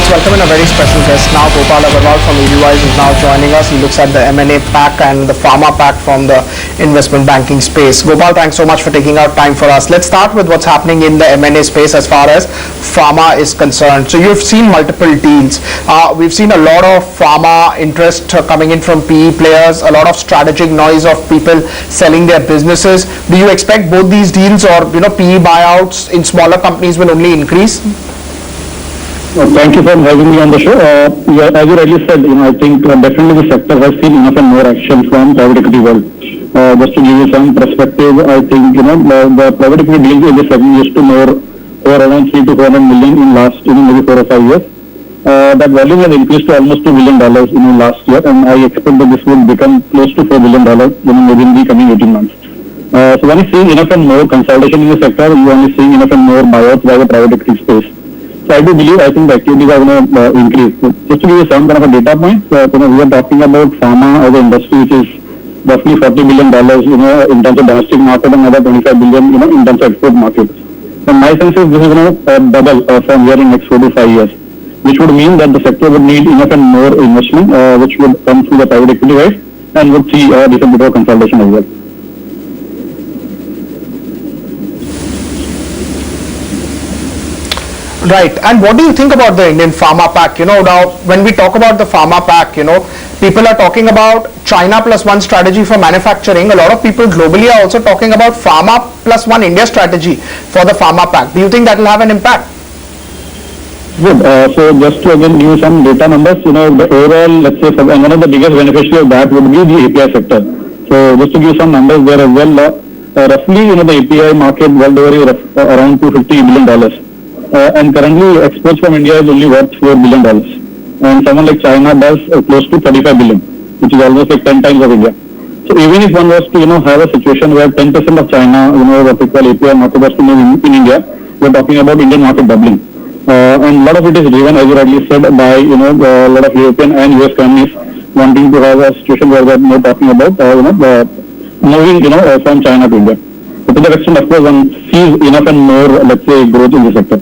let's welcome in a very special guest now. Gopal Agrawal from Edelweiss is now joining us. He looks at the M&A pack and the Pharma pack from the investment banking space. Gopal, thanks so much for taking out time for us. Let's start with what's happening in the M&A space as far as Pharma is concerned. So you've seen multiple deals. We've seen a lot of Pharma interest coming in from PE players, a lot of strategic noise of people selling their businesses. Do you expect both these deals or PE buyouts in smaller companies will only increase? Thank you for having me on the show. As you rightly said, I think definitely the sector has seen enough and more action from private equity world. Just to give you some perspective, I think the private equity deals in this segment used to more over around 3 to 400 million in last maybe 4 or 5 years. That volume has increased to almost $2 billion last year, and I expect that this will become close to $4 billion maybe in the coming 18 months. So when you see enough and more consolidation in the sector, you are only seeing enough and more buyouts by the private equity space. So I think the activities are going to increase. Just to give you some kind of a data point, we are talking about Pharma as an industry which is roughly $40 billion, in terms of domestic market and another 25 billion, in terms of export market. And my sense is this is going to double from here in next 4 to 5 years, which would mean that the sector would need enough and more investment, which would come through the private equity guys and would see a different bit of consolidation as well. Right. And what do you think about the Indian Pharma pack? Now when we talk about the Pharma pack, people are talking about China plus one strategy for manufacturing. A lot of people globally are also talking about Pharma plus one India strategy for the Pharma pack. Do you think that will have an impact? Good. So just to again give you some data numbers, the overall, let's say, and one of the biggest beneficiaries of that would be the API sector. So just to give you some numbers there as well, roughly, the API market world over is around $250 billion. And currently exports from India is only worth $4 billion. And someone like China does close to 35 billion, which is almost like 10 times of India. So even if one was to, have a situation where 10% of China, what we call API market was to move in India, we're talking about Indian market doubling. And a lot of it is driven, as you rightly said, by, a lot of European and US companies wanting to have a situation where they're talking about, moving, from China to India. So to that extent, of course, one sees enough and more, let's say, growth in the sector.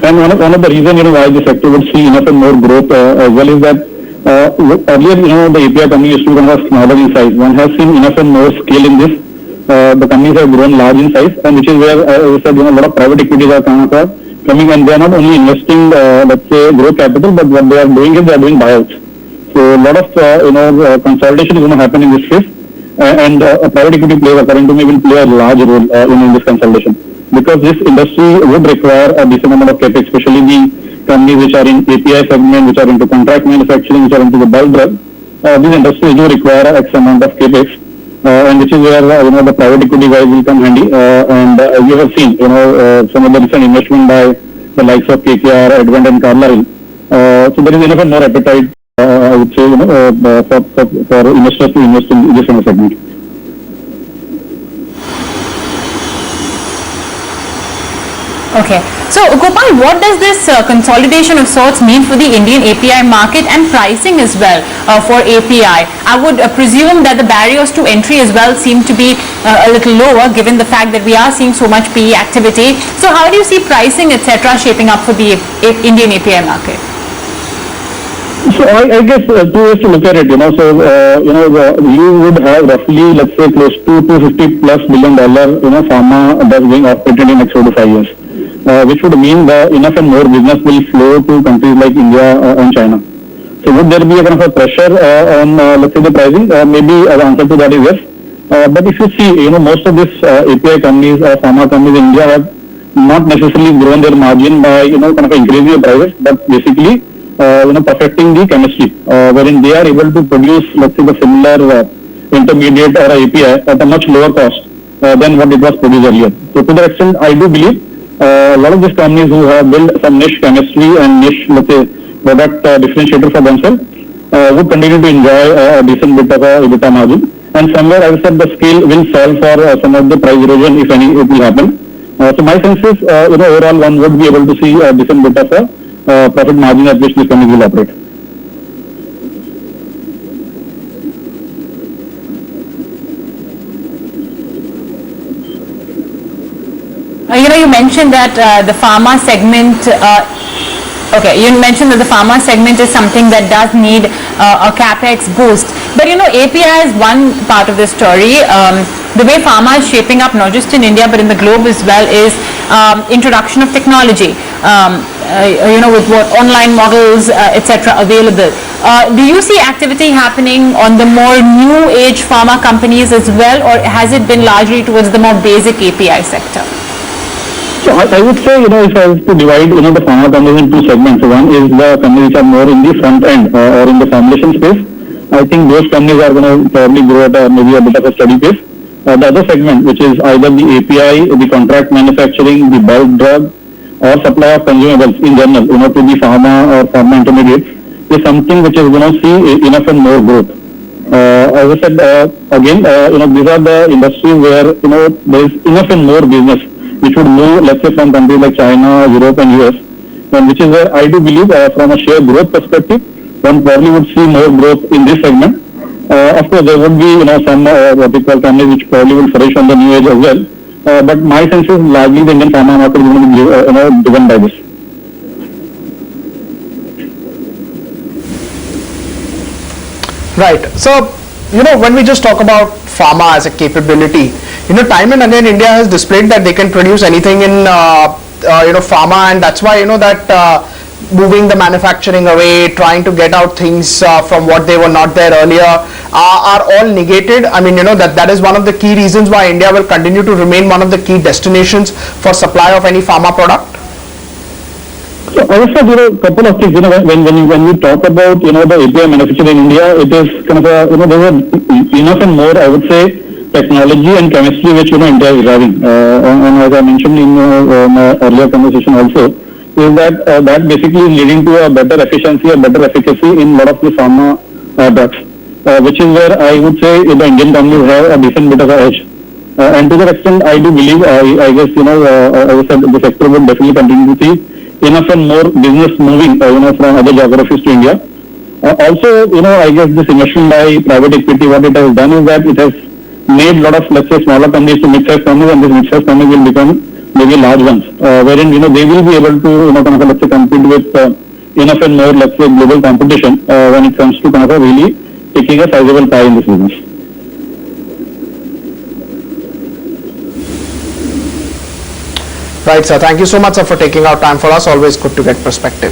And one of the reasons, why the sector would see enough and more growth as well is that earlier, the API company used to be smaller in size. One has seen enough and more scale in this. The companies have grown large in size, and which is where, as I said, a lot of private equities are coming, and they are not only investing, let's say, growth capital, but what they are doing is they are doing buyouts. So a lot of, consolidation is going to happen in this space, and private equity players, according to me, will play a large role in this consolidation. Because this industry would require a decent amount of capex, especially the companies which are in API segment, which are into contract manufacturing, which are into the bulk drug. These industries do require X amount of capex, and which is where the private equity guys will come handy. And you have seen some of the recent investment by the likes of KKR, Advent, and Carlyle. So there is enough and more appetite, I would say, for investors to invest in this segment. Okay. So, Gopal, what does this consolidation of sorts mean for the Indian API market and pricing as well for API? I would presume that the barriers to entry as well seem to be a little lower given the fact that we are seeing so much PE activity. So, how do you see pricing, etc., shaping up for the Indian API market? So I guess two ways to look at it, So, you would have roughly, let's say, close to $250+ billion, Pharma does being operated in next 4 to 5 years. Which would mean that enough and more business will flow to countries like India and China. So would there be a kind of a pressure on, let's say, the pricing? Maybe the answer to that is yes. But if you see, most of these API companies, Pharma companies in India have not necessarily grown their margin by, kind of increasing the prices, but basically, perfecting the chemistry, wherein they are able to produce, let's say, the similar intermediate or API at a much lower cost than what it was produced earlier. So to that extent, I do believe a lot of these companies who have built some niche chemistry and niche, let's say, product differentiator for themselves would continue to enjoy a decent bit of a EBITDA margin. And somewhere, as I said, the scale will solve for some of the price erosion, if any, it will happen. So my sense is, overall, one would be able to see a decent bit of a profit margin at which these companies will operate. You mentioned that the pharma segment. Okay, you mentioned that the pharma segment is something that does need a capex boost. But API is one part of the story. The way pharma is shaping up, not just in India but in the globe as well, is introduction of technology. With what online models, etc. available. Do you see activity happening on the more new age pharma companies as well, or has it been largely towards the more basic API sector? So I would say, if I was to divide, the pharma companies in two segments. One is the companies which are more in the front end or in the formulation space. I think those companies are going to probably grow at maybe a bit of a steady pace. The other segment, which is either the API, the contract manufacturing, the bulk drug, or supply of consumables in general, to the pharma or pharma intermediates, is something which is going to see enough and more growth. As I said, again, these are the industries where, there is enough and more business which would move, let's say, from countries like China, Europe and US, and which is where I do believe from a sheer growth perspective, one probably would see more growth in this segment. Of course, there would be, some what we call companies which probably will flourish on the new age as well. But my sense is largely the Indian pharma market is going to be driven by this. Right. So, when we just talk about pharma as a capability, time and again India has displayed that they can produce anything in pharma, and that's why that moving the manufacturing away, trying to get out things from what they were not there earlier are all negated. I mean, that is one of the key reasons why India will continue to remain one of the key destinations for supply of any pharma product. So I would say there are a couple of things. When we talk about the API manufacturing in India, it is kind of there's enough and more, I would say, technology and chemistry which India is driving. And as I mentioned in my earlier conversation also, is that basically is leading to a better efficiency, a better efficacy in a lot of the pharma drugs, which is where I would say the Indian companies have a decent bit of an edge. And to that extent, I do believe, I guess, as I said, the sector would definitely continue to see enough and more business moving, from other geographies to India. Also, I guess this investment by private equity, what it has done is that it has made a lot of, let's say, smaller companies to mid-sized companies, and these mid-sized companies will become maybe large ones, wherein, they will be able to, let's say, compete with enough and more, let's say, global competition when it comes to really taking a sizable pie in this business. Right, sir. Thank you so much, sir, for taking out time for us. Always good to get perspective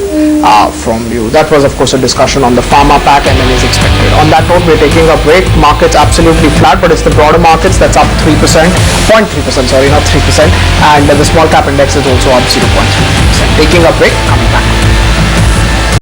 from you. That was, of course, a discussion on the pharma pack and then is expected. On that note, we're taking a break. Markets absolutely flat, but it's the broader markets that's up 3%, 0.3%, sorry, not 3%. And the small cap index is also up 0.3%. Taking a break.